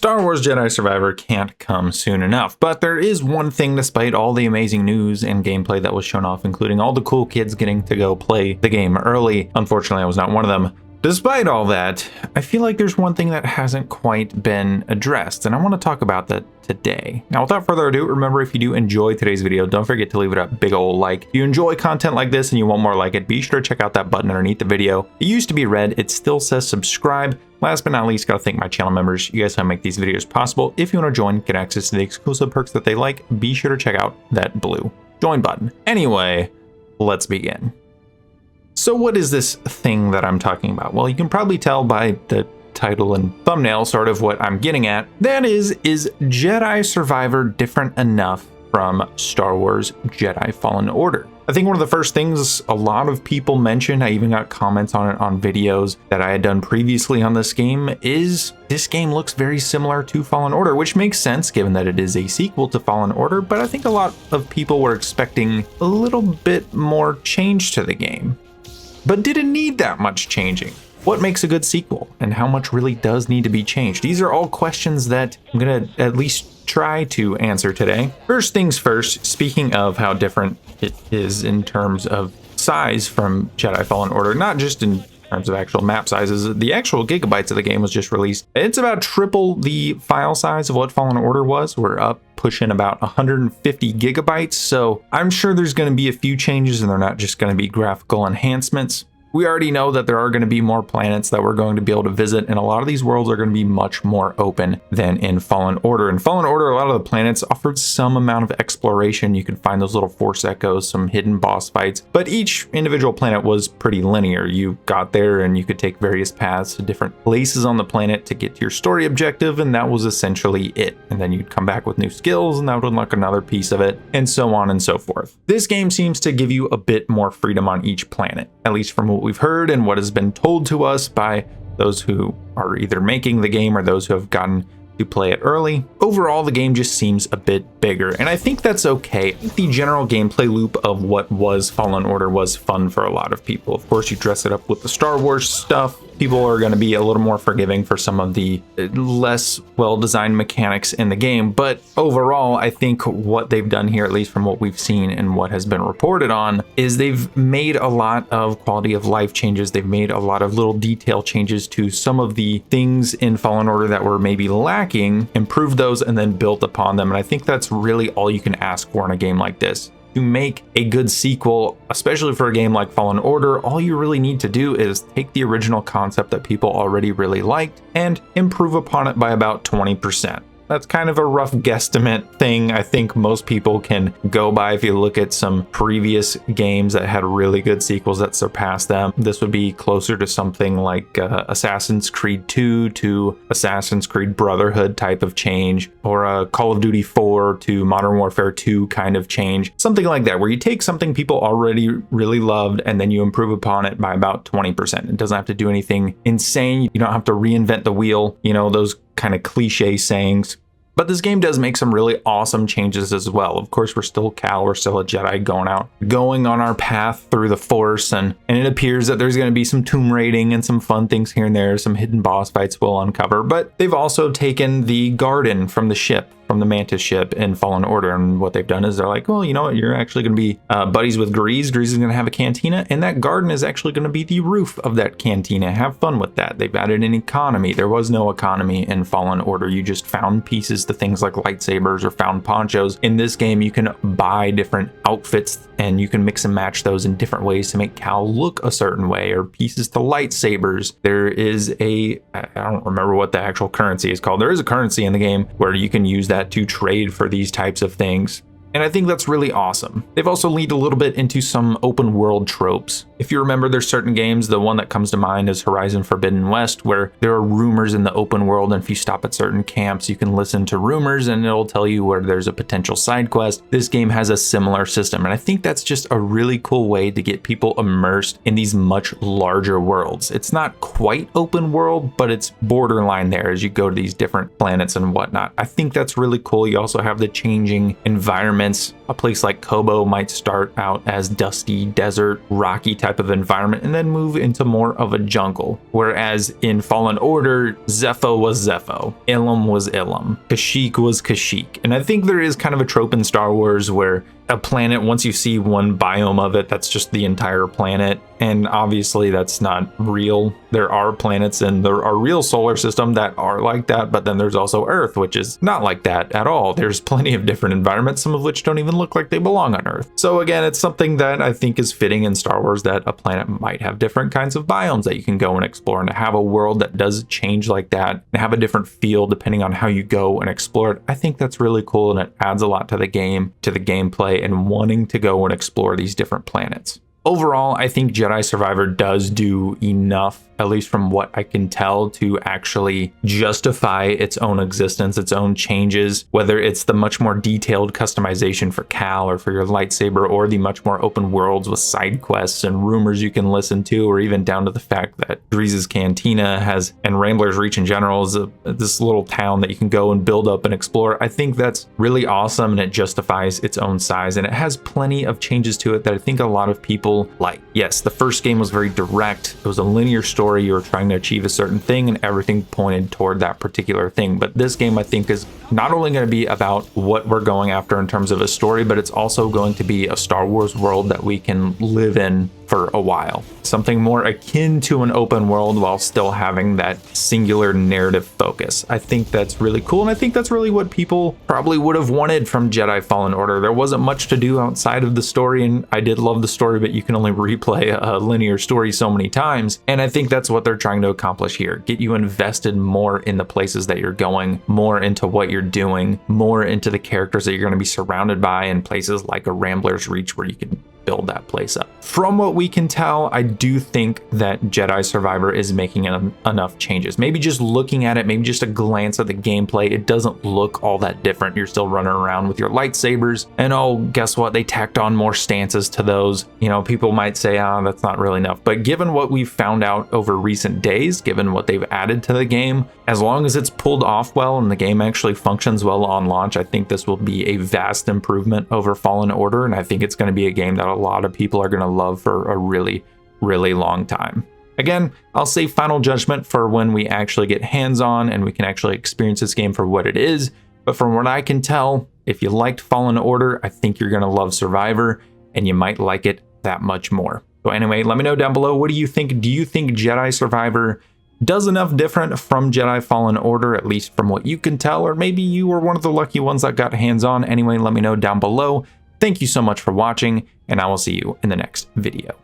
Star Wars Jedi Survivor can't come soon enough, but there is one thing despite all the amazing news and gameplay that was shown off, including all the cool kids getting to go play the game early. Unfortunately, I was not one of them. Despite all that, I feel like there's one thing that hasn't quite been addressed, and I want to talk about that today. Now, without further ado, remember, if you do enjoy today's video, don't forget to leave it a big old like. If you enjoy content like this and you want more like it, be sure to check out that button underneath the video. It used to be red, it still says subscribe. Last but not least, gotta thank my channel members. You guys help make these videos possible. If you want to join, get access to the exclusive perks that they like, be sure to check out that blue join button. Anyway, let's begin. So what is this thing that I'm talking about? Well, you can probably tell by the title and thumbnail sort of what I'm getting at. That is Jedi Survivor different enough from Star Wars Jedi Fallen Order? I think one of the first things a lot of people mentioned, I even got comments on it on videos that I had done previously on this game, is this game looks very similar to Fallen Order, which makes sense given that it is a sequel to Fallen Order, but I think a lot of people were expecting a little bit more change to the game. But did it need that much changing? What makes a good sequel, and how much really does need to be changed? These are all questions that I'm gonna at least try to answer today. First things first, speaking of how different it is in terms of size from Jedi Fallen Order, not just in terms of actual map sizes, the actual gigabytes of the game was just released. It's about triple the file size of what Fallen Order was. We're up pushing about 150 gigabytes, so I'm sure there's going to be a few changes, and they're not just going to be graphical enhancements. We already know that there are going to be more planets that we're going to be able to visit, and a lot of these worlds are going to be much more open than in Fallen Order. In Fallen Order, a lot of the planets offered some amount of exploration. You can find those little Force echoes, some hidden boss fights, but each individual planet was pretty linear. You got there and you could take various paths to different places on the planet to get to your story objective, and that was essentially it. And then you'd come back with new skills, and that would unlock another piece of it, and so on and so forth. This game seems to give you a bit more freedom on each planet, at least from what we've heard and what has been told to us by those who are either making the game or those who have gotten to play it early. Overall, the game just seems a bit bigger, and I think that's okay. The general gameplay loop of what was Fallen Order was fun for a lot of people. Of course, you dress it up with the Star Wars stuff. People are going to be a little more forgiving for some of the less well-designed mechanics in the game, but overall, I think what they've done here, at least from what we've seen and what has been reported on, is they've made a lot of quality of life changes. They've made a lot of little detail changes to some of the things in Fallen Order that were maybe lacking, improved those, and then built upon them, and I think that's really all you can ask for in a game like this. To make a good sequel, especially for a game like Fallen Order, all you really need to do is take the original concept that people already really liked and improve upon it by about 20%. That's kind of a rough guesstimate thing I think most people can go by. If you look at some previous games that had really good sequels that surpassed them, this would be closer to something like Assassin's Creed 2 to Assassin's Creed Brotherhood type of change, or a Call of Duty 4 to Modern Warfare 2 kind of change. Something like that, where you take something people already really loved and then you improve upon it by about 20%. It doesn't have to do anything insane. You don't have to reinvent the wheel, you know, those kind of cliche sayings. But this game does make some really awesome changes as well. Of course, we're still Cal, we're still a Jedi going on our path through the Force, and it appears that there's going to be some tomb raiding and some fun things here and there, some hidden boss fights we'll uncover. But they've also taken the garden from the ship, from the Mantis ship in Fallen Order, and what they've done is they're like, well, you know what, you're actually going to be buddies with Grease. Grease is going to have a cantina, and that garden is actually going to be the roof of that cantina. Have fun with that. They've added an economy. There was no economy in Fallen Order. You just found pieces to things like lightsabers or found ponchos. In this game, you can buy different outfits and you can mix and match those in different ways to make Cal look a certain way, or pieces to lightsabers. There is I don't remember what the actual currency is called. There is a currency in the game where you can use that to trade for these types of things. And I think that's really awesome. They've also leaned a little bit into some open world tropes. If you remember, there's certain games, the one that comes to mind is Horizon Forbidden West, where there are rumors in the open world, and if you stop at certain camps, you can listen to rumors and it'll tell you where there's a potential side quest. This game has a similar system, and I think that's just a really cool way to get people immersed in these much larger worlds. It's not quite open world, but it's borderline there as you go to these different planets and whatnot. I think that's really cool. You also have the changing environment environments. A place like Kobo might start out as dusty, desert, rocky type of environment and then move into more of a jungle. Whereas in Fallen Order, Zepho was Zepho, Ilum was Ilum, Kashyyyk was Kashyyyk. And I think there is kind of a trope in Star Wars where a planet, once you see one biome of it, that's just the entire planet. And obviously that's not real. There are planets in our real solar system that are like that, but then there's also Earth, which is not like that at all. There's plenty of different environments, some of which don't even look like they belong on Earth. So again, it's something that I think is fitting in Star Wars, that a planet might have different kinds of biomes that you can go and explore, and to have a world that does change like that and have a different feel depending on how you go and explore it. I think that's really cool, and it adds a lot to the game, to the gameplay, and wanting to go and explore these different planets. Overall, I think Jedi Survivor does do enough, at least from what I can tell, to actually justify its own existence, its own changes, whether it's the much more detailed customization for Cal or for your lightsaber, or the much more open worlds with side quests and rumors you can listen to, or even down to the fact that Grease's Cantina has, and Rambler's Reach in general, is this little town that you can go and build up and explore. I think that's really awesome, and it justifies its own size, and it has plenty of changes to it that I think a lot of people like. Yes, the first game was very direct. It was a linear story. You were trying to achieve a certain thing and everything pointed toward that particular thing. But this game, I think, is not only going to be about what we're going after in terms of a story, but it's also going to be a Star Wars world that we can live in for a while. Something more akin to an open world while still having that singular narrative focus. I think that's really cool, and I think that's really what people probably would have wanted from Jedi Fallen Order. There wasn't much to do outside of the story, and I did love the story, but you can only replay a linear story so many times, and I think that's what they're trying to accomplish here. Get you invested more in the places that you're going, more into what you're doing, more into the characters that you're going to be surrounded by in places like a Rambler's Reach where you can build that place up. From what we can tell, I do think that Jedi Survivor is making enough changes. Maybe just looking at it, maybe just a glance at the gameplay, it doesn't look all that different. You're still running around with your lightsabers, and oh, guess what? They tacked on more stances to those. You know, people might say, oh, that's not really enough. But given what we've found out over recent days, given what they've added to the game, as long as it's pulled off well and the game actually functions well on launch, I think this will be a vast improvement over Fallen Order, and I think it's going to be a game that a lot of people are going to love for a really, really long time. Again, I'll save final judgment for when we actually get hands-on and we can actually experience this game for what it is, but from what I can tell, if you liked Fallen Order, I think you're going to love Survivor, and you might like it that much more. So anyway, let me know down below, what do you think? Do you think Jedi Survivor does enough different from Jedi Fallen Order, at least from what you can tell, or maybe you were one of the lucky ones that got hands-on? Anyway, let me know down below. Thank you so much for watching, and I will see you in the next video.